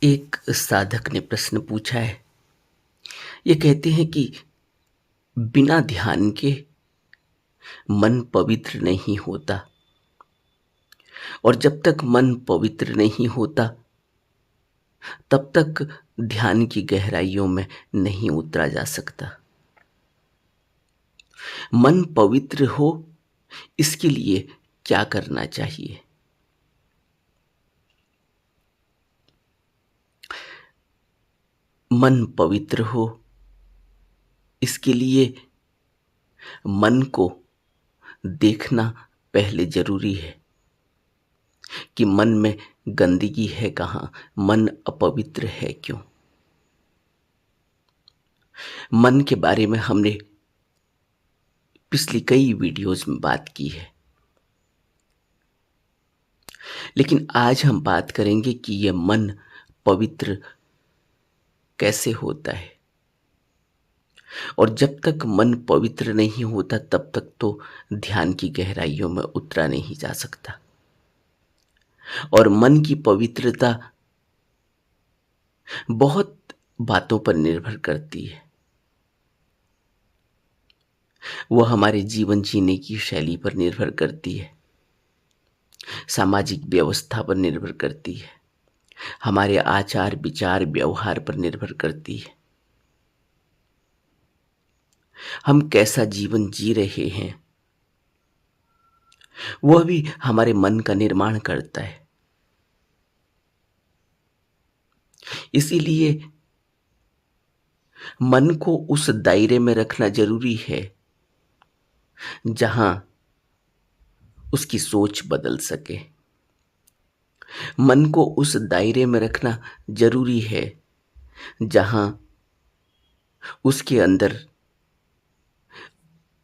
एक साधक ने प्रश्न पूछा है। ये कहते हैं कि बिना ध्यान के मन पवित्र नहीं होता और जब तक मन पवित्र नहीं होता तब तक ध्यान की गहराइयों में नहीं उतरा जा सकता। मन पवित्र हो इसके लिए क्या करना चाहिए? मन पवित्र हो इसके लिए मन को देखना पहले जरूरी है कि मन में गंदगी है कहाँ, मन अपवित्र है क्यों। मन के बारे में हमने पिछली कई वीडियोस में बात की है, लेकिन आज हम बात करेंगे कि यह मन पवित्र कैसे होता है। और जब तक मन पवित्र नहीं होता तब तक तो ध्यान की गहराइयों में उतरा नहीं जा सकता। और मन की पवित्रता बहुत बातों पर निर्भर करती है। वह हमारे जीवन जीने की शैली पर निर्भर करती है, सामाजिक व्यवस्था पर निर्भर करती है, हमारे आचार विचार व्यवहार पर निर्भर करती है। हम कैसा जीवन जी रहे हैं वह भी हमारे मन का निर्माण करता है। इसीलिए मन को उस दायरे में रखना जरूरी है जहां उसकी सोच बदल सके। मन को उस दायरे में रखना जरूरी है जहां उसके अंदर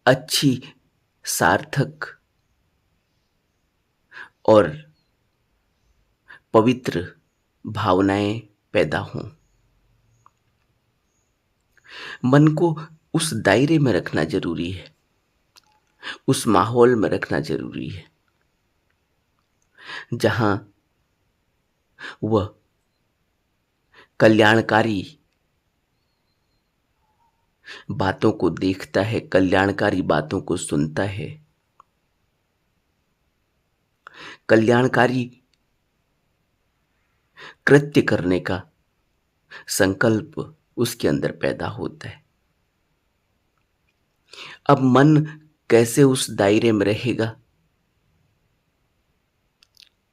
अच्छी, सार्थक और पवित्र भावनाएं पैदा हों। मन को उस दायरे में रखना जरूरी है, उस माहौल में रखना जरूरी है जहां वह कल्याणकारी बातों को देखता है, कल्याणकारी बातों को सुनता है, कल्याणकारी कृत्य करने का संकल्प उसके अंदर पैदा होता है। अब मन कैसे उस दायरे में रहेगा?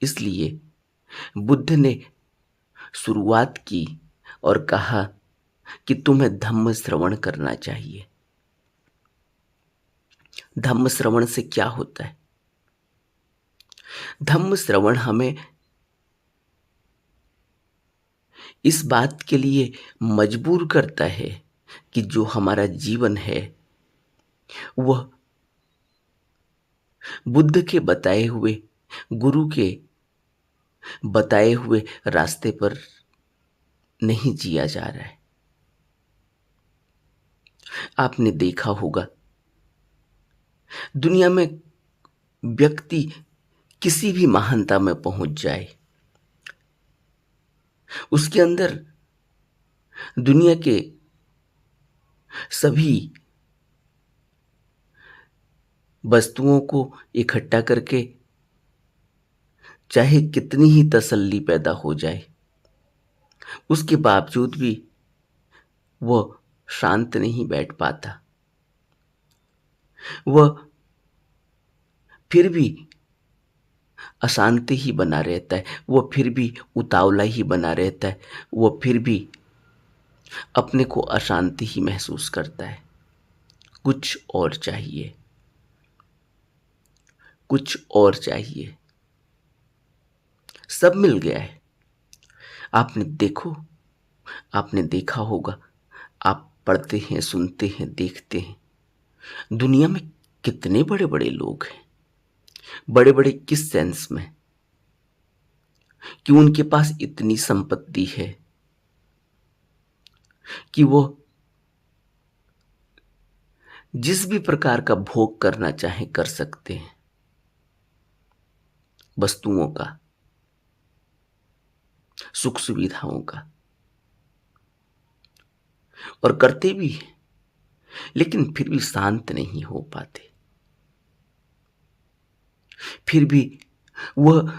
इसलिए बुद्ध ने शुरुआत की और कहा कि तुम्हें धम्म श्रवण करना चाहिए। धम्म श्रवण से क्या होता है? धम्म श्रवण हमें इस बात के लिए मजबूर करता है कि जो हमारा जीवन है वह बुद्ध के बताए हुए, गुरु के बताए हुए रास्ते पर नहीं जिया जा रहा है। आपने देखा होगा दुनिया में व्यक्ति किसी भी महानता में पहुंच जाए, उसके अंदर दुनिया के सभी वस्तुओं को इकट्ठा करके चाहे कितनी ही तसल्ली पैदा हो जाए, उसके बावजूद भी वह शांत नहीं बैठ पाता। वह फिर भी अशांति ही बना रहता है, वह फिर भी उतावला ही बना रहता है, वह फिर भी अपने को अशांति ही महसूस करता है। कुछ और चाहिए, कुछ और चाहिए। सब मिल गया है। आपने देखा होगा, आप पढ़ते हैं, सुनते हैं, देखते हैं, दुनिया में कितने बड़े बड़े लोग हैं। बड़े बड़े किस सेंस में? कि उनके पास इतनी संपत्ति है कि वो जिस भी प्रकार का भोग करना चाहे कर सकते हैं वस्तुओं का। सुख सुविधाओं का, और करते भी हैं, लेकिन फिर भी शांत नहीं हो पाते। फिर भी वह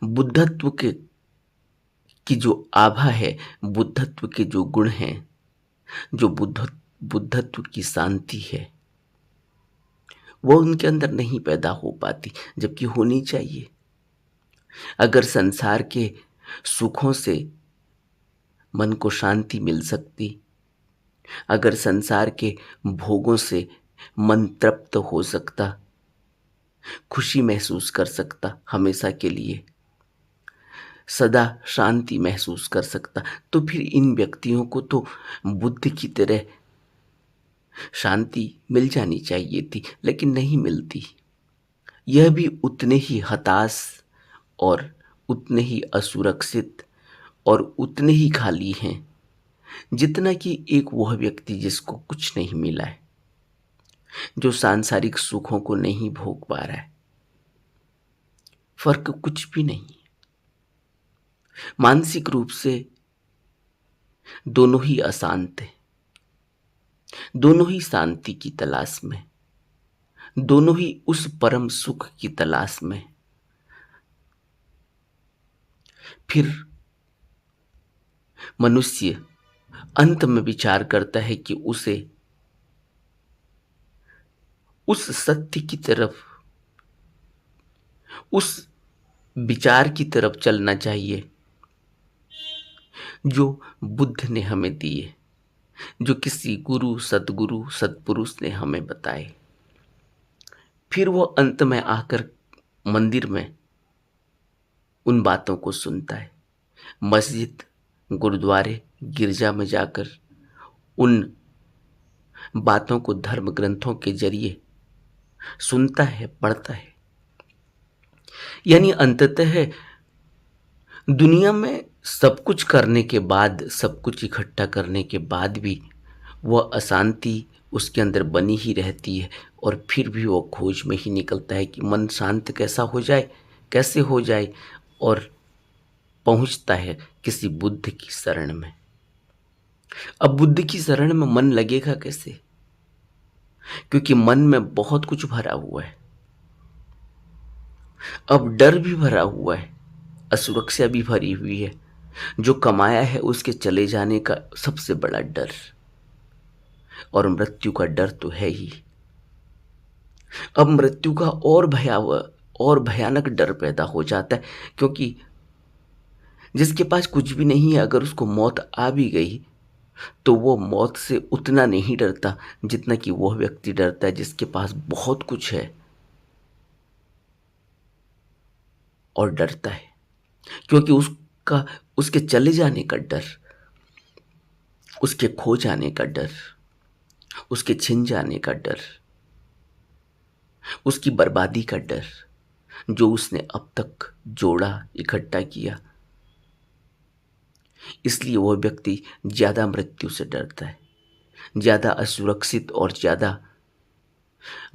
बुद्धत्व के की जो आभा है, बुद्धत्व के जो गुण हैं, जो बुद्धत्व की शांति है, वो उनके अंदर नहीं पैदा हो पाती, जबकि होनी चाहिए। अगर संसार के सुखों से मन को शांति मिल सकती, अगर संसार के भोगों से मन तृप्त हो सकता, खुशी महसूस कर सकता, हमेशा के लिए सदा शांति महसूस कर सकता, तो फिर इन व्यक्तियों को तो बुद्ध की तरह शांति मिल जानी चाहिए थी, लेकिन नहीं मिलती। यह भी उतने ही हताश और उतने ही असुरक्षित और उतने ही खाली हैं जितना कि एक वह व्यक्ति जिसको कुछ नहीं मिला है, जो सांसारिक सुखों को नहीं भोग पा रहा है। फर्क कुछ भी नहीं है। मानसिक रूप से दोनों ही अशांत हैं, दोनों ही शांति की तलाश में, दोनों ही उस परम सुख की तलाश में। फिर मनुष्य अंत में विचार करता है कि उसे उस सत्य की तरफ, उस विचार की तरफ चलना चाहिए जो बुद्ध ने हमें दिए, जो किसी गुरु सतगुरु सतपुरुष ने हमें बताए। फिर वो अंत में आकर मंदिर में उन बातों को सुनता है, मस्जिद गुरुद्वारे गिरजा में जाकर उन बातों को धर्म ग्रंथों के जरिए सुनता है, पढ़ता है। यानी अंततः दुनिया में सब कुछ करने के बाद, सब कुछ इकट्ठा करने के बाद भी वह अशांति उसके अंदर बनी ही रहती है, और फिर भी वो खोज में ही निकलता है कि मन शांत कैसा हो जाए, कैसे हो जाए, और पहुंचता है किसी बुद्ध की शरण में। अब बुद्ध की शरण में मन लगेगा कैसे? क्योंकि मन में बहुत कुछ भरा हुआ है। अब डर भी भरा हुआ है, असुरक्षा भी भरी हुई है। जो कमाया है उसके चले जाने का सबसे बड़ा डर, और मृत्यु का डर तो है ही। अब मृत्यु का और भयावह और भयानक डर पैदा हो जाता है, क्योंकि जिसके पास कुछ भी नहीं है, अगर उसको मौत आ भी गई तो वो मौत से उतना नहीं डरता जितना कि वह व्यक्ति डरता है जिसके पास बहुत कुछ है और डरता है, क्योंकि उसके चले जाने का डर, उसके खो जाने का डर, उसके छिन जाने का डर, उसकी बर्बादी का डर, जो उसने अब तक जोड़ा, इकट्ठा किया। इसलिए वह व्यक्ति ज्यादा मृत्यु से डरता है, ज्यादा असुरक्षित और ज्यादा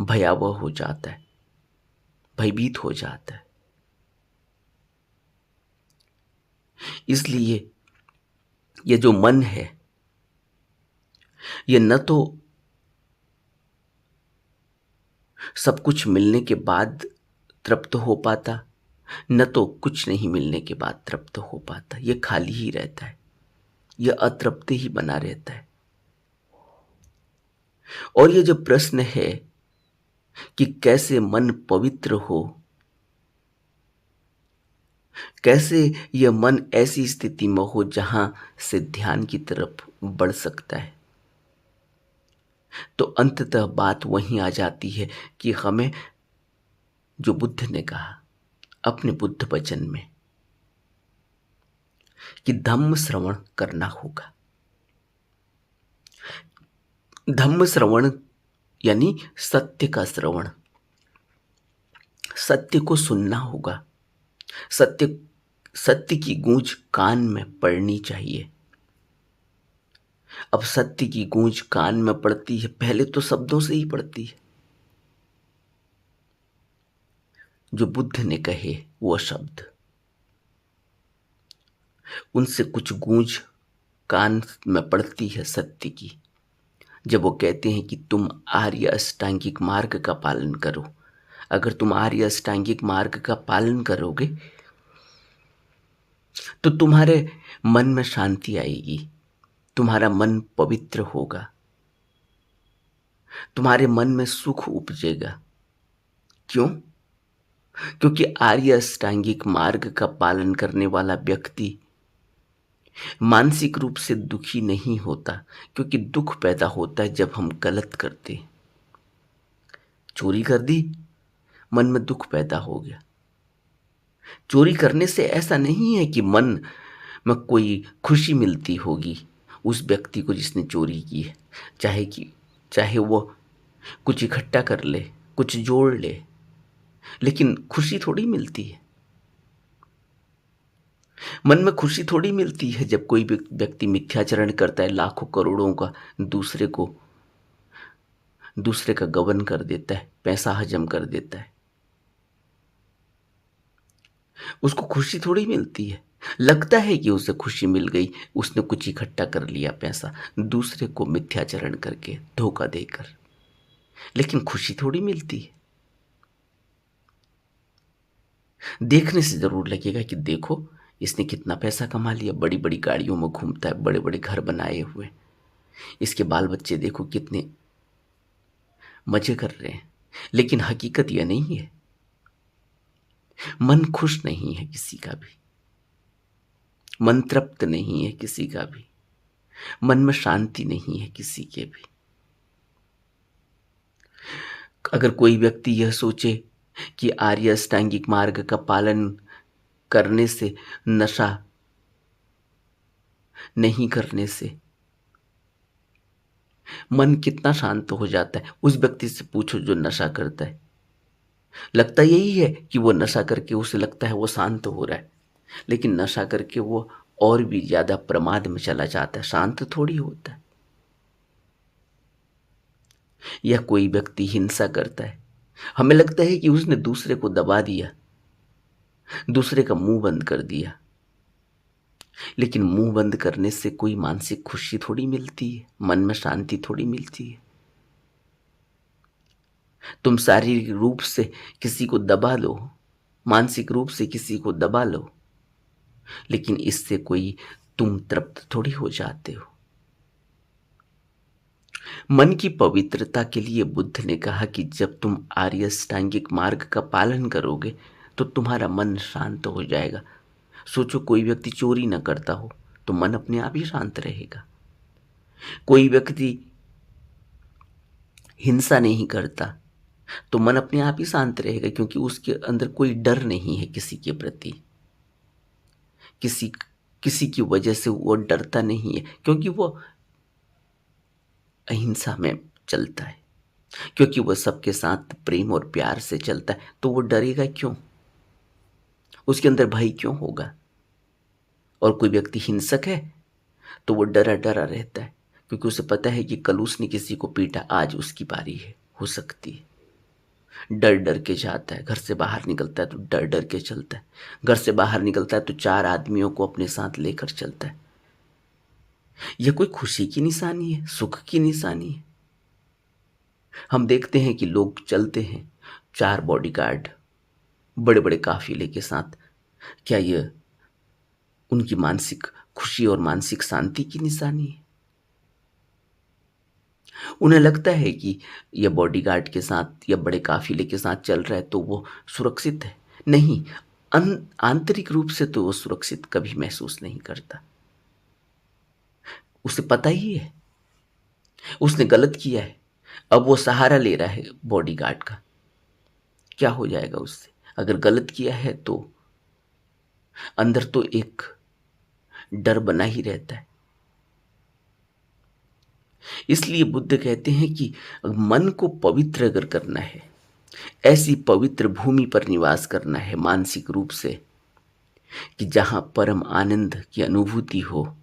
भयावह हो जाता है, भयभीत हो जाता है। इसलिए ये जो मन है, ये न तो सब कुछ मिलने के बाद तृप्त हो पाता, न तो कुछ नहीं मिलने के बाद तृप्त हो पाता। ये खाली ही रहता है, ये अतृप्त ही बना रहता है। और ये जो प्रश्न है कि कैसे मन पवित्र हो, कैसे यह मन ऐसी स्थिति में हो जहां से ध्यान की तरफ बढ़ सकता है, तो अंततः बात वहीं आ जाती है कि हमें, जो बुद्ध ने कहा अपने बुद्ध वचन में, कि धम्म श्रवण करना होगा। धम्म श्रवण यानी सत्य का श्रवण, सत्य को सुनना होगा। सत्य की गूंज कान में पड़नी चाहिए। अब सत्य की गूंज कान में पड़ती है, पहले तो शब्दों से ही पड़ती है। जो बुद्ध ने कहे वो शब्द, उनसे कुछ गूंज कान में पड़ती है सत्य की, जब वो कहते हैं कि तुम आर्य अष्टांगिक मार्ग का पालन करो। अगर तुम आर्य अष्टांगिक मार्ग का पालन करोगे तो तुम्हारे मन में शांति आएगी, तुम्हारा मन पवित्र होगा, तुम्हारे मन में सुख उपजेगा। क्यों? क्योंकि आर्य अष्टांगिक मार्ग का पालन करने वाला व्यक्ति मानसिक रूप से दुखी नहीं होता, क्योंकि दुख पैदा होता है जब हम गलत करते हैं। चोरी कर दी, मन में दुख पैदा हो गया। चोरी करने से ऐसा नहीं है कि मन में कोई खुशी मिलती होगी उस व्यक्ति को जिसने चोरी की है, चाहे वो कुछ इकट्ठा कर ले, कुछ जोड़ ले, लेकिन खुशी थोड़ी मिलती है। मन में खुशी थोड़ी मिलती है जब कोई व्यक्ति मिथ्याचरण करता है, लाखों करोड़ों का दूसरे का गबन कर देता है, पैसा हजम कर देता है। उसको खुशी थोड़ी मिलती है। लगता है कि उसे खुशी मिल गई, उसने कुछ इकट्ठा कर लिया पैसा दूसरे को मिथ्याचरण करके, धोखा देकर, लेकिन खुशी थोड़ी मिलती है। देखने से जरूर लगेगा कि देखो इसने कितना पैसा कमा लिया, बड़ी बड़ी गाड़ियों में घूमता है, बड़े बड़े घर बनाए हुए, इसके बाल बच्चे देखो कितने मजे कर रहे हैं। लेकिन हकीकत यह नहीं है। मन खुश नहीं है किसी का भी, मन तृप्त नहीं है किसी का भी, मन में शांति नहीं है किसी के भी। अगर कोई व्यक्ति यह सोचे कि आर्य अष्टांगिक मार्ग का पालन करने से, नशा नहीं करने से मन कितना शांत हो जाता है, उस व्यक्ति से पूछो जो नशा करता है। लगता यही है कि वो नशा करके उसे लगता है वो शांत हो रहा है, लेकिन नशा करके वो और भी ज्यादा प्रमाद में चला जाता है, शांत थोड़ी होता है। या कोई व्यक्ति हिंसा करता है, हमें लगता है कि उसने दूसरे को दबा दिया, दूसरे का मुंह बंद कर दिया, लेकिन मुंह बंद करने से कोई मानसिक खुशी थोड़ी मिलती है, मन में शांति थोड़ी मिलती है। तुम शारीरिक रूप से किसी को दबा लो, मानसिक रूप से किसी को दबा लो, लेकिन इससे कोई तुम तृप्त थोड़ी हो जाते हो। मन की पवित्रता के लिए बुद्ध ने कहा कि जब तुम आर्य अष्टांगिक मार्ग का पालन करोगे तो तुम्हारा मन शांत हो जाएगा। सोचो कोई व्यक्ति चोरी न करता हो तो मन अपने आप ही शांत रहेगा। कोई व्यक्ति हिंसा नहीं करता तो मन अपने आप ही शांत रहेगा, क्योंकि उसके अंदर कोई डर नहीं है किसी के प्रति, किसी की वजह से वो डरता नहीं है, क्योंकि वो अहिंसा में चलता है, क्योंकि वो सबके साथ प्रेम और प्यार से चलता है। तो वो डरेगा क्यों? उसके अंदर भय क्यों होगा? और कोई व्यक्ति हिंसक है तो वो डरा डरा रहता है, क्योंकि उसे पता है कि कल उसने किसी को पीटा, आज उसकी बारी है, हो सकती है। डर डर के जाता है, घर से बाहर निकलता है तो डर डर के चलता है, घर से बाहर निकलता है तो 4 आदमियों को अपने साथ लेकर चलता है। यह कोई खुशी की निशानी है, सुख की निशानी है? हम देखते हैं कि लोग चलते हैं 4 बॉडीगार्ड, बड़े बड़े काफिले के साथ। क्या यह उनकी मानसिक खुशी और मानसिक शांति की निशानी है? उन्हें लगता है कि यह बॉडीगार्ड के साथ या बड़े काफिले के साथ चल रहा है तो वो सुरक्षित है। नहीं, आंतरिक रूप से तो वो सुरक्षित कभी महसूस नहीं करता। उसे पता ही है उसने गलत किया है, अब वो सहारा ले रहा है बॉडीगार्ड का। क्या हो जाएगा उससे? अगर गलत किया है तो अंदर तो एक डर बना ही रहता है। इसलिए बुद्ध कहते हैं कि मन को पवित्र अगर करना है, ऐसी पवित्र भूमि पर निवास करना है मानसिक रूप से कि जहां परम आनंद की अनुभूति हो,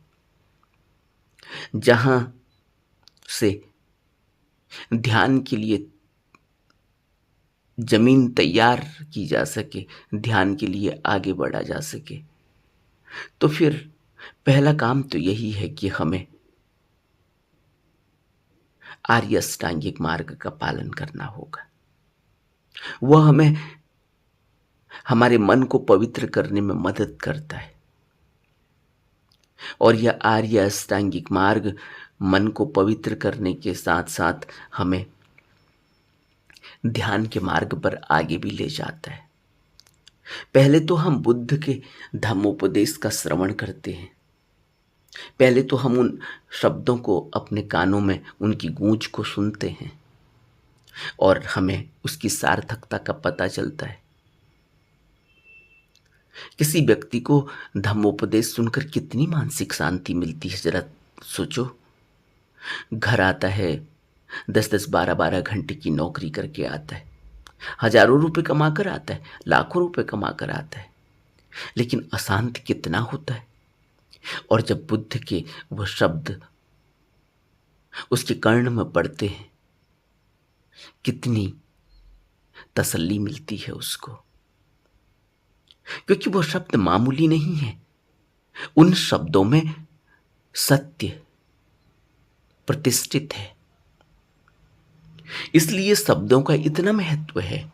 जहां से ध्यान के लिए जमीन तैयार की जा सके, ध्यान के लिए आगे बढ़ा जा सके, तो फिर पहला काम तो यही है कि हमें आर्य अष्टांगिक मार्ग का पालन करना होगा। वह हमें हमारे मन को पवित्र करने में मदद करता है। और यह आर्य अष्टांगिक मार्ग मन को पवित्र करने के साथ साथ हमें ध्यान के मार्ग पर आगे भी ले जाता है। पहले तो हम बुद्ध के धम्मोपदेश का श्रवण करते हैं। पहले तो हम उन शब्दों को अपने कानों में उनकी गूंज को सुनते हैं और हमें उसकी सार्थकता का पता चलता है। किसी व्यक्ति को धम्मोपदेश सुनकर कितनी मानसिक शांति मिलती है, जरा सोचो। घर आता है, 10-10, 12-12 घंटे की नौकरी करके आता है, हजारों रुपए कमा कर आता है, लाखों रुपए कमा कर आता है, लेकिन अशांत कितना होता है। और जब बुद्ध के वह शब्द उसके कर्ण में पड़ते हैं, कितनी तसल्ली मिलती है उसको, क्योंकि वह शब्द मामूली नहीं है। उन शब्दों में सत्य प्रतिष्ठित है। इसलिए शब्दों का इतना महत्व है,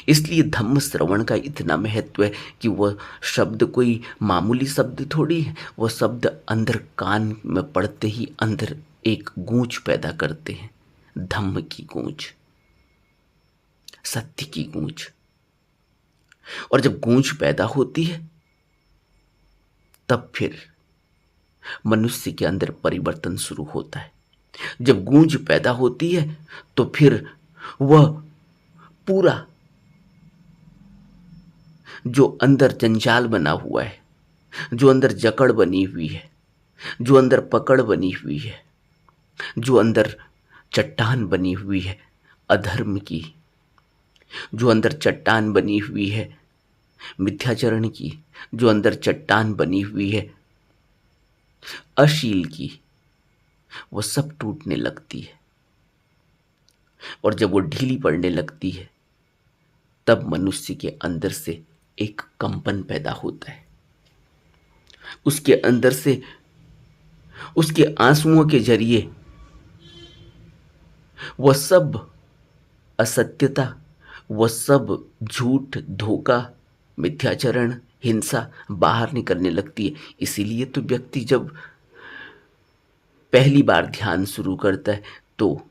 इसलिए धम्म श्रवण का इतना महत्व है कि वह शब्द कोई मामूली शब्द थोड़ी है। वह शब्द अंदर कान में पड़ते ही अंदर एक गूंज पैदा करते हैं, धम्म की गूंज, सत्य की गूंज। और जब गूंज पैदा होती है तब फिर मनुष्य के अंदर परिवर्तन शुरू होता है। जब गूंज पैदा होती है तो फिर वह पूरा जो अंदर जंजाल बना हुआ है, जो अंदर जकड़ बनी हुई है, जो अंदर पकड़ बनी हुई है, जो अंदर चट्टान बनी हुई है अधर्म की, जो अंदर चट्टान बनी हुई है मिथ्याचरण की, जो अंदर चट्टान बनी हुई है अशील की, वो सब टूटने लगती है। और जब वो ढीली पड़ने लगती है तब मनुष्य के अंदर से एक कंपन पैदा होता है। उसके अंदर से उसके आंसुओं के जरिए वह सब असत्यता, वह सब झूठ, धोखा, मिथ्याचरण, हिंसा बाहर निकलने लगती है। इसीलिए तो व्यक्ति जब पहली बार ध्यान शुरू करता है तो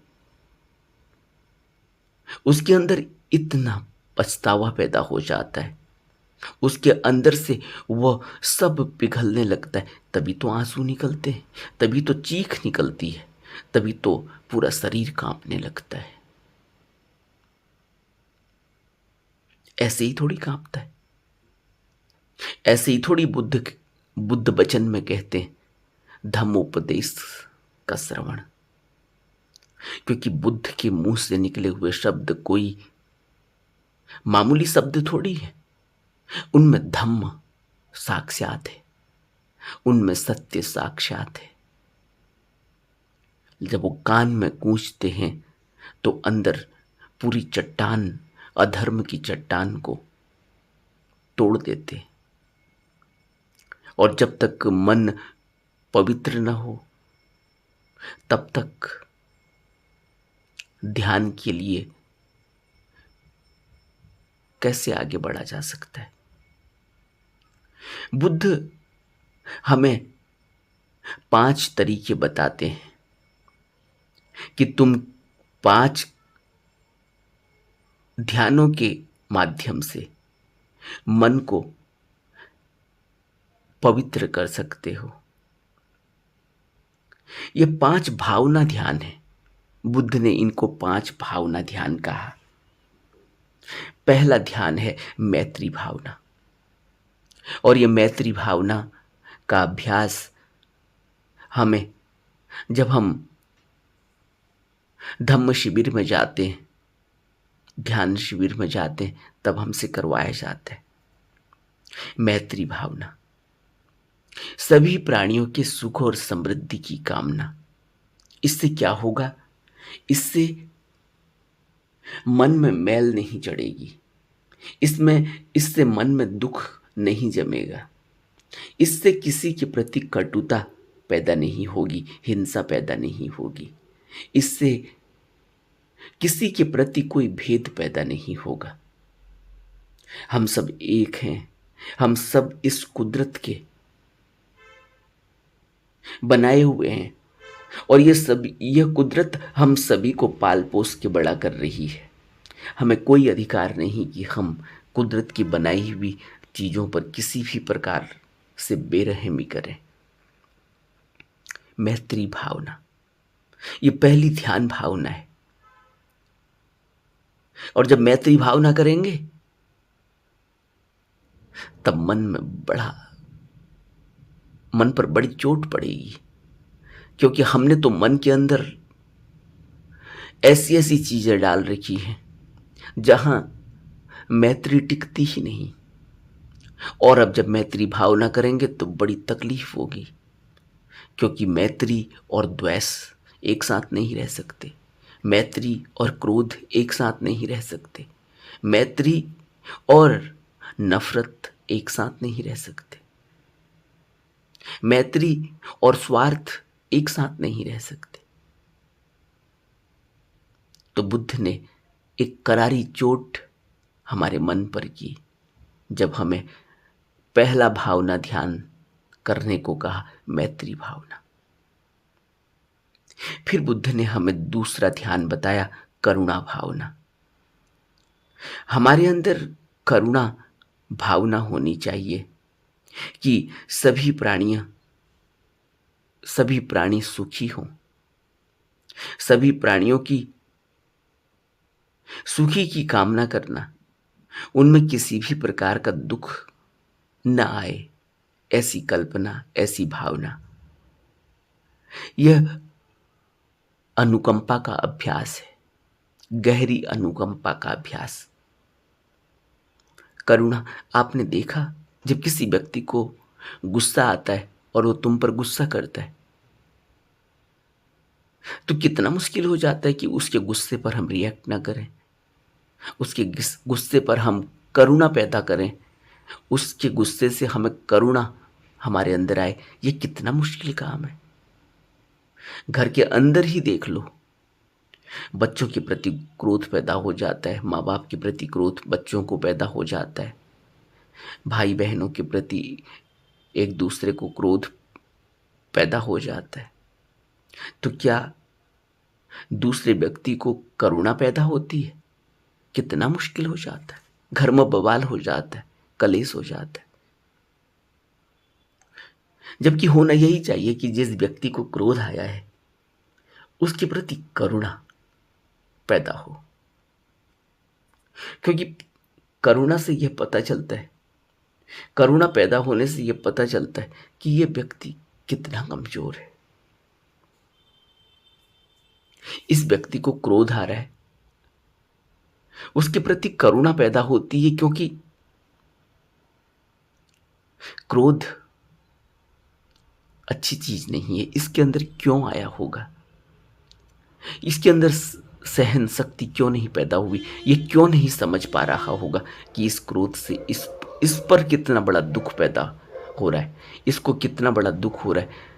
उसके अंदर इतना पछतावा पैदा हो जाता है, उसके अंदर से वह सब पिघलने लगता है। तभी तो आंसू निकलते हैं, तभी तो चीख निकलती है, तभी तो पूरा शरीर कांपने लगता है। ऐसे ही थोड़ी कांपता है, ऐसे ही थोड़ी बुद्ध वचन में कहते हैं धम्मोपदेश का श्रवण। क्योंकि बुद्ध के मुंह से निकले हुए शब्द कोई मामूली शब्द थोड़ी है। उनमें धम्म साक्षात है, उनमें सत्य साक्षात है। जब वो कान में गूंजते हैं तो अंदर पूरी चट्टान, अधर्म की चट्टान को तोड़ देते हैं। और जब तक मन पवित्र न हो तब तक ध्यान के लिए कैसे आगे बढ़ा जा सकता है। बुद्ध हमें 5 तरीके बताते हैं कि तुम 5 ध्यानों के माध्यम से मन को पवित्र कर सकते हो। ये 5 भावना ध्यान है। बुद्ध ने इनको 5 भावना ध्यान कहा। पहला ध्यान है मैत्री भावना। और ये मैत्री भावना का अभ्यास हमें जब हम धम्म शिविर में जाते हैं, ध्यान शिविर में जाते हैं, तब हमसे करवाया जाता है। मैत्री भावना, सभी प्राणियों के सुख और समृद्धि की कामना। इससे क्या होगा? इससे मन में मैल नहीं चढ़ेगी, इससे मन में दुख नहीं जमेगा। इससे किसी के प्रति कटुता पैदा नहीं होगी, हिंसा पैदा नहीं होगी। इससे किसी के प्रति कोई भेद पैदा नहीं होगा। हम सब एक हैं। हम सब इस कुदरत के बनाए हुए हैं और यह कुदरत हम सभी को पाल पोस के बड़ा कर रही है। हमें कोई अधिकार नहीं कि हम कुदरत की बनाई हुई चीज़ों पर किसी भी प्रकार से बेरहमी करें। मैत्री भावना, ये पहली ध्यान भावना है। और जब मैत्री भावना करेंगे तब मन पर बड़ी चोट पड़ेगी, क्योंकि हमने तो मन के अंदर ऐसी ऐसी चीजें डाल रखी हैं जहां मैत्री टिकती ही नहीं। और अब जब मैत्री भावना करेंगे तो बड़ी तकलीफ होगी, क्योंकि मैत्री और द्वेष एक साथ नहीं रह सकते। मैत्री और क्रोध एक साथ नहीं रह सकते। मैत्री और नफरत एक साथ नहीं रह सकते। मैत्री और स्वार्थ एक साथ नहीं रह सकते। तो बुद्ध ने एक करारी चोट हमारे मन पर की जब हमें पहला भावना ध्यान करने को कहा, मैत्री भावना। फिर बुद्ध ने हमें दूसरा ध्यान बताया, करुणा भावना। हमारे अंदर करुणा भावना होनी चाहिए कि सभी प्राणी सुखी हों। सभी प्राणियों की सुखी की कामना करना, उनमें किसी भी प्रकार का दुख न आए, ऐसी कल्पना, ऐसी भावना, यह अनुकंपा का अभ्यास है, गहरी अनुकंपा का अभ्यास। करुणा, आपने देखा जब किसी व्यक्ति को गुस्सा आता है और वो तुम पर गुस्सा करता है तो कितना मुश्किल हो जाता है कि उसके गुस्से पर हम रिएक्ट ना करें, उसके गुस्से पर हम करुणा पैदा करें, उसके गुस्से से हमें करुणा हमारे अंदर आए। ये कितना मुश्किल काम है। घर के अंदर ही देख लो, बच्चों के प्रति क्रोध पैदा हो जाता है, माँ बाप के प्रति क्रोध बच्चों को पैदा हो जाता है, भाई बहनों के प्रति एक दूसरे को क्रोध पैदा हो जाता है। तो क्या दूसरे व्यक्ति को करुणा पैदा होती है? कितना मुश्किल हो जाता है, घर में बवाल हो जाता है, कलेश हो जाता है। जबकि होना यही चाहिए कि जिस व्यक्ति को क्रोध आया है उसके प्रति करुणा पैदा हो, क्योंकि करुणा से यह पता चलता है, करुणा पैदा होने से यह पता चलता है कि यह व्यक्ति कितना कमजोर है। इस व्यक्ति को क्रोध आ रहा है, उसके प्रति करुणा पैदा होती है, क्योंकि क्रोध अच्छी चीज नहीं है। इसके अंदर क्यों आया होगा, इसके अंदर सहन शक्ति क्यों नहीं पैदा हुई, ये क्यों नहीं समझ पा रहा होगा कि इस क्रोध से इस पर कितना बड़ा दुख पैदा हो रहा है, इसको कितना बड़ा दुख हो रहा है।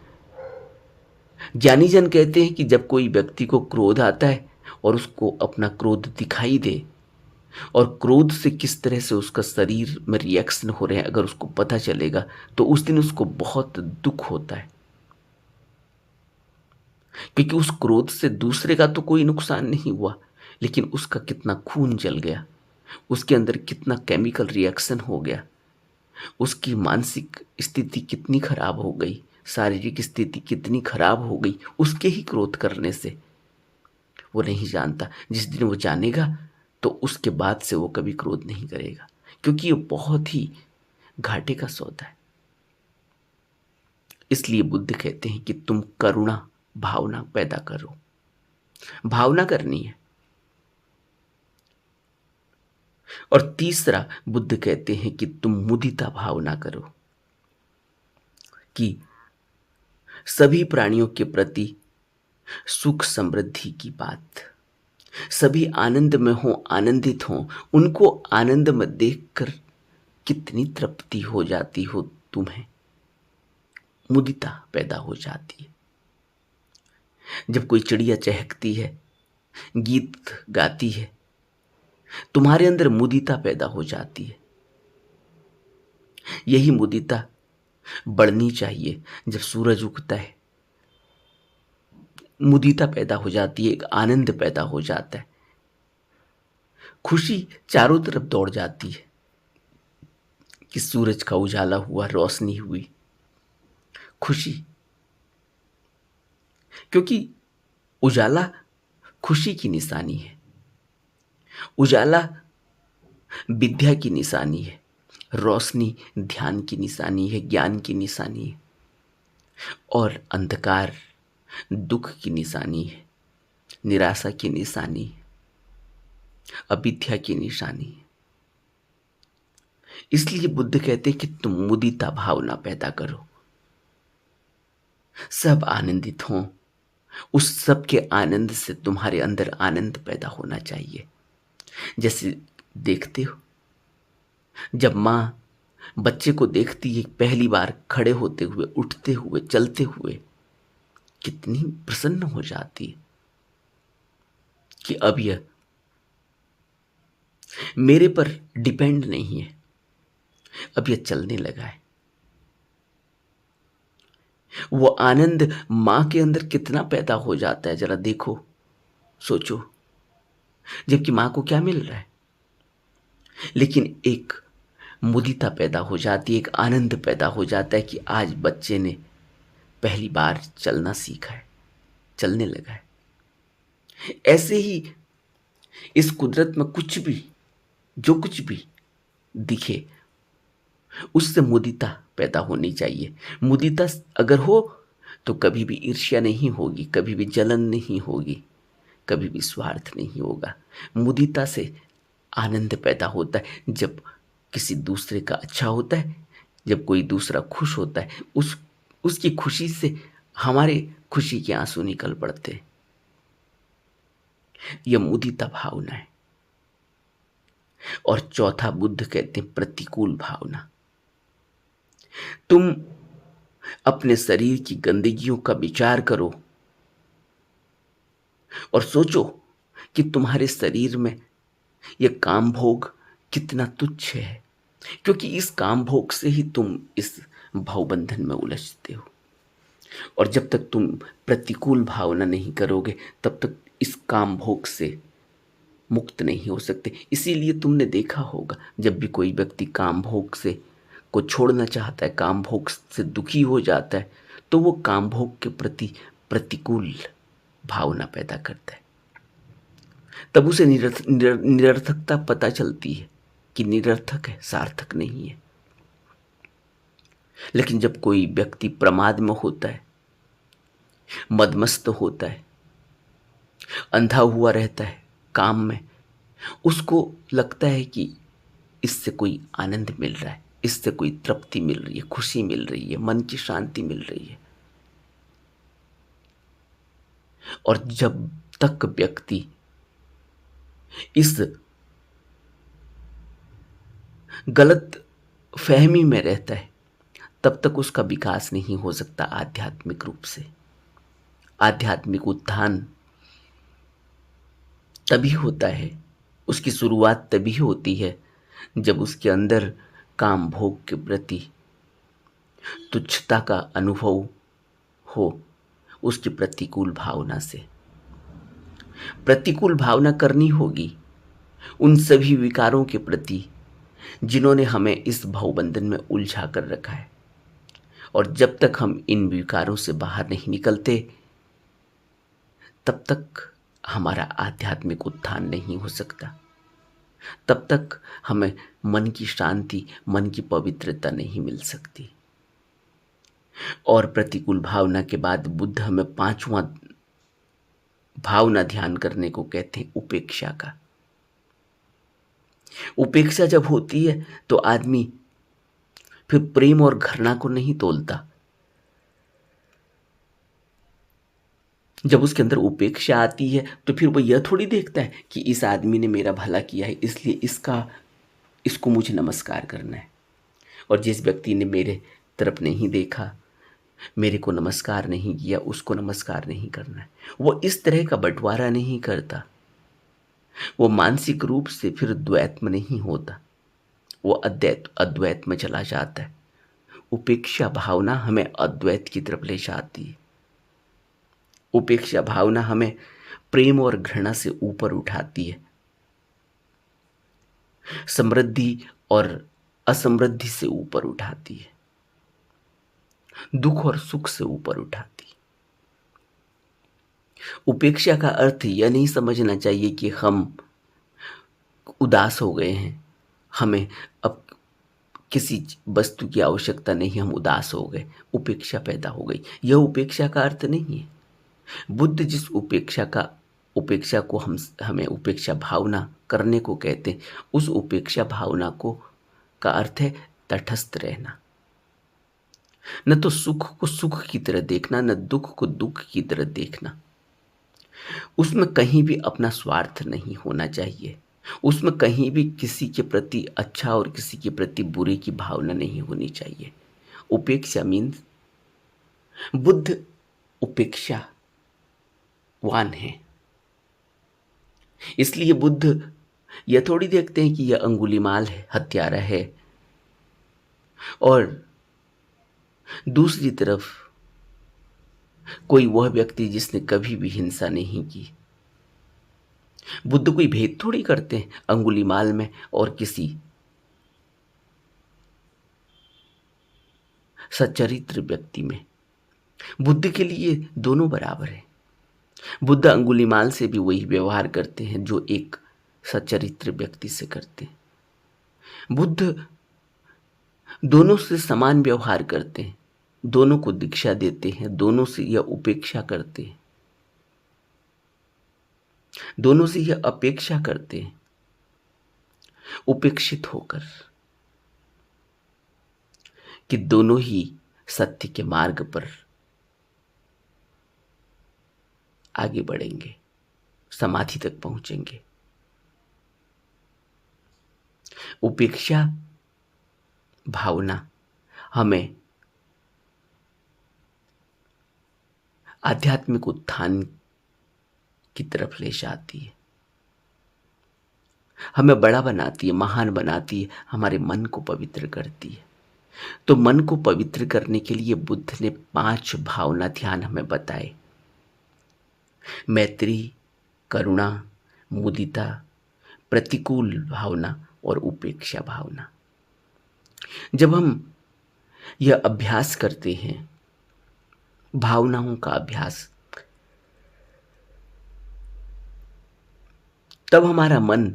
ज्ञानी जन कहते हैं कि जब कोई व्यक्ति को क्रोध आता है और उसको अपना क्रोध दिखाई दे और क्रोध से किस तरह से उसका शरीर में रिएक्शन हो रहे हैं अगर उसको पता चलेगा तो उस दिन उसको बहुत दुख होता है, क्योंकि उस क्रोध से दूसरे का तो कोई नुकसान नहीं हुआ, लेकिन उसका कितना खून जल गया, उसके अंदर कितना केमिकल रिएक्शन हो गया, उसकी मानसिक स्थिति कितनी खराब हो गई, शारीरिक स्थिति कितनी खराब हो गई उसके ही क्रोध करने से। वो नहीं जानता। जिस दिन वो जानेगा तो उसके बाद से वो कभी क्रोध नहीं करेगा, क्योंकि ये बहुत ही घाटे का सौदा है। इसलिए बुद्ध कहते हैं कि तुम करुणा भावना पैदा करो। भावना करनी है। और तीसरा बुद्ध कहते हैं कि तुम मुदिता भावना करो, कि सभी प्राणियों के प्रति सुख समृद्धि की बात, सभी आनंद में हो, आनंदित हो, उनको आनंद में देखकर कितनी तृप्ति हो जाती हो तुम्हें, मुदिता पैदा हो जाती है। जब कोई चिड़िया चहकती है, गीत गाती है, तुम्हारे अंदर मुदिता पैदा हो जाती है। यही मुदिता बढ़नी चाहिए। जब सूरज उगता है, मुदिता पैदा हो जाती है, एक आनंद पैदा हो जाता है, खुशी चारों तरफ दौड़ जाती है कि सूरज का उजाला हुआ, रोशनी हुई, खुशी। क्योंकि उजाला खुशी की निशानी है, उजाला विद्या की निशानी है, रोशनी ध्यान की निशानी है, ज्ञान की निशानी है, और अंधकार दुख की निशानी है, निराशा की निशानी है, अविद्या की निशानी है। इसलिए बुद्ध कहते हैं कि तुम मुदिता भावना पैदा करो, सब आनंदित हों, उस सब के आनंद से तुम्हारे अंदर आनंद पैदा होना चाहिए। जैसे देखते हो, जब माँ बच्चे को देखती है पहली बार खड़े होते हुए, उठते हुए, चलते हुए, कितनी प्रसन्न हो जाती है कि अब यह मेरे पर डिपेंड नहीं है, अब यह चलने लगा है। वो आनंद मां के अंदर कितना पैदा हो जाता है, जरा देखो, सोचो। जबकि मां को क्या मिल रहा है, लेकिन एक मुदिता पैदा हो जाती है, एक आनंद पैदा हो जाता है कि आज बच्चे ने पहली बार चलना सीखा है, चलने लगा है। ऐसे ही इस कुदरत में कुछ भी, जो कुछ भी दिखे, उससे मुदिता पैदा होनी चाहिए। मुदिता अगर हो तो कभी भी ईर्ष्या नहीं होगी, कभी भी जलन नहीं होगी, कभी भी स्वार्थ नहीं होगा। मुदिता से आनंद पैदा होता है। जब किसी दूसरे का अच्छा होता है, जब कोई दूसरा खुश होता है, उसकी खुशी से हमारे खुशी के आंसू निकल पड़ते हैं। यह मुदिता भावना है। और चौथा बुद्ध कहते हैं प्रतिकूल भावना। तुम अपने शरीर की गंदगियों का विचार करो और सोचो कि तुम्हारे शरीर में यह काम भोग कितना तुच्छ है, क्योंकि इस काम भोग से ही तुम इस भवबंधन में उलझते हो। और जब तक तुम प्रतिकूल भावना नहीं करोगे, तब तक इस काम भोग से मुक्त नहीं हो सकते। इसीलिए तुमने देखा होगा, जब भी कोई व्यक्ति काम भोग से को छोड़ना चाहता है, काम भोग से दुखी हो जाता है, तो वो काम भोग के प्रति प्रतिकूल भावना पैदा करता है। तब उसे निरर्थकता पता चलती है कि निरर्थक है, सार्थक नहीं है। लेकिन जब कोई व्यक्ति प्रमाद में होता है, मदमस्त होता है, अंधा हुआ रहता है काम में, उसको लगता है कि इससे कोई आनंद मिल रहा है, इससे कोई तृप्ति मिल रही है, खुशी मिल रही है, मन की शांति मिल रही है। और जब तक व्यक्ति इस गलत फहमी में रहता है, तब तक उसका विकास नहीं हो सकता आध्यात्मिक रूप से। आध्यात्मिक उत्थान तभी होता है, उसकी शुरुआत तभी होती है जब उसके अंदर काम भोग के प्रति तुच्छता का अनुभव हो, उसकी प्रतिकूल भावना से। प्रतिकूल भावना करनी होगी उन सभी विकारों के प्रति जिन्होंने हमें इस भवबंधन में उलझा कर रखा है। और जब तक हम इन विकारों से बाहर नहीं निकलते, तब तक हमारा आध्यात्मिक उत्थान नहीं हो सकता, तब तक हमें मन की शांति, मन की पवित्रता नहीं मिल सकती। और प्रतिकूल भावना के बाद बुद्ध हमें पांचवा भावना ध्यान करने को कहते हैं, उपेक्षा का। उपेक्षा जब होती है तो आदमी फिर प्रेम और घृणा को नहीं तोलता। जब उसके अंदर उपेक्षा आती है तो फिर वो यह थोड़ी देखता है कि इस आदमी ने मेरा भला किया है, इसलिए इसको मुझे नमस्कार करना है, और जिस व्यक्ति ने मेरे तरफ नहीं देखा, मेरे को नमस्कार नहीं किया, उसको नमस्कार नहीं करना है। वो इस तरह का बंटवारा नहीं करता। वो मानसिक रूप से फिर द्वैत में नहीं होता, वो अद्वैत में चला जाता है। उपेक्षा भावना हमें अद्वैत की तरफ ले जाती है। उपेक्षा भावना हमें प्रेम और घृणा से ऊपर उठाती है, समृद्धि और असमृद्धि से ऊपर उठाती है, दुख और सुख से ऊपर उठाती है। उपेक्षा का अर्थ यह नहीं समझना चाहिए कि हम उदास हो गए हैं, हमें अब किसी वस्तु की आवश्यकता नहीं, हम उदास हो गए, उपेक्षा पैदा हो गई। यह उपेक्षा का अर्थ नहीं है। बुद्ध जिस उपेक्षा को हमें उपेक्षा भावना करने को कहते हैं, उस उपेक्षा भावना को का अर्थ है तटस्थ रहना। न तो सुख को सुख की तरह देखना, न दुख को दुख की तरह देखना। उसमें कहीं भी अपना स्वार्थ नहीं होना चाहिए। उसमें कहीं भी किसी के प्रति अच्छा और किसी के प्रति बुरे की भावना नहीं होनी चाहिए। उपेक्षा मीन्स बुद्ध उपेक्षावान है। इसलिए बुद्ध यह थोड़ी देखते हैं कि यह अंगुलीमाल है, हत्यारा है, और दूसरी तरफ कोई वह व्यक्ति जिसने कभी भी हिंसा नहीं की। बुद्ध कोई भेद थोड़ी करते हैं अंगुलीमाल में और किसी सच्चरित्र व्यक्ति में। बुद्ध के लिए दोनों बराबर है। बुद्ध अंगुलीमाल से भी वही व्यवहार करते हैं जो एक सच्चरित्र व्यक्ति से करते हैं। बुद्ध दोनों से समान व्यवहार करते हैं, दोनों को दीक्षा देते हैं, दोनों से यह उपेक्षा करते हैं, दोनों से यह अपेक्षा करते हैं उपेक्षित होकर कि दोनों ही सत्य के मार्ग पर आगे बढ़ेंगे, समाधि तक पहुंचेंगे। उपेक्षा भावना हमें आध्यात्मिक उत्थान की तरफ ले जाती है, हमें बड़ा बनाती है, महान बनाती है, हमारे मन को पवित्र करती है। तो मन को पवित्र करने के लिए बुद्ध ने 5 भावना ध्यान हमें बताए: मैत्री, करुणा, मुदिता, प्रतिकूल भावना और उपेक्षा भावना। जब हम यह अभ्यास करते हैं, भावनाओं का अभ्यास, तब हमारा मन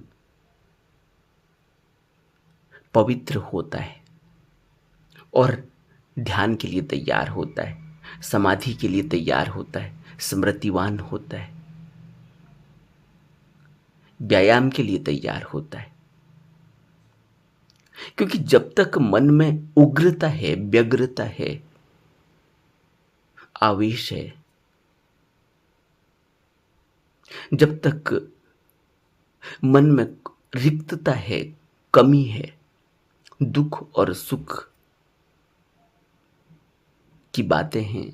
पवित्र होता है और ध्यान के लिए तैयार होता है, समाधि के लिए तैयार होता है, स्मृतिवान होता है, व्यायाम के लिए तैयार होता है। क्योंकि जब तक मन में उग्रता है, व्यग्रता है, आवेश है, जब तक मन में रिक्तता है, कमी है, दुख और सुख की बातें हैं,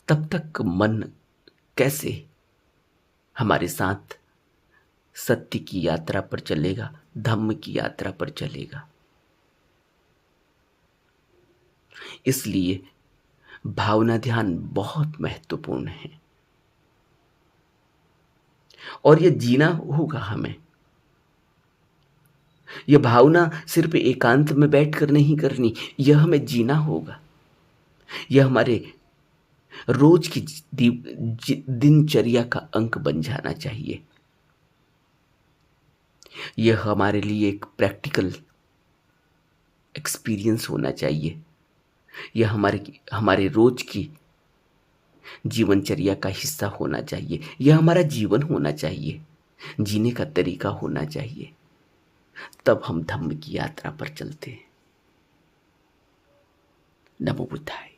तब तक मन कैसे हमारे साथ सत्य की यात्रा पर चलेगा, धम्म की यात्रा पर चलेगा। इसलिए भावना ध्यान बहुत महत्वपूर्ण है और यह जीना होगा हमें। यह भावना सिर्फ एकांत में बैठकर नहीं करनी, यह हमें जीना होगा। यह हमारे रोज की दिनचर्या का अंग बन जाना चाहिए। यह हमारे लिए एक प्रैक्टिकल एक्सपीरियंस होना चाहिए। यह हमारे रोज की जीवनचर्या का हिस्सा होना चाहिए। यह हमारा जीवन होना चाहिए, जीने का तरीका होना चाहिए। तब हम धम्म की यात्रा पर चलते हैं। नमो बुद्धाय।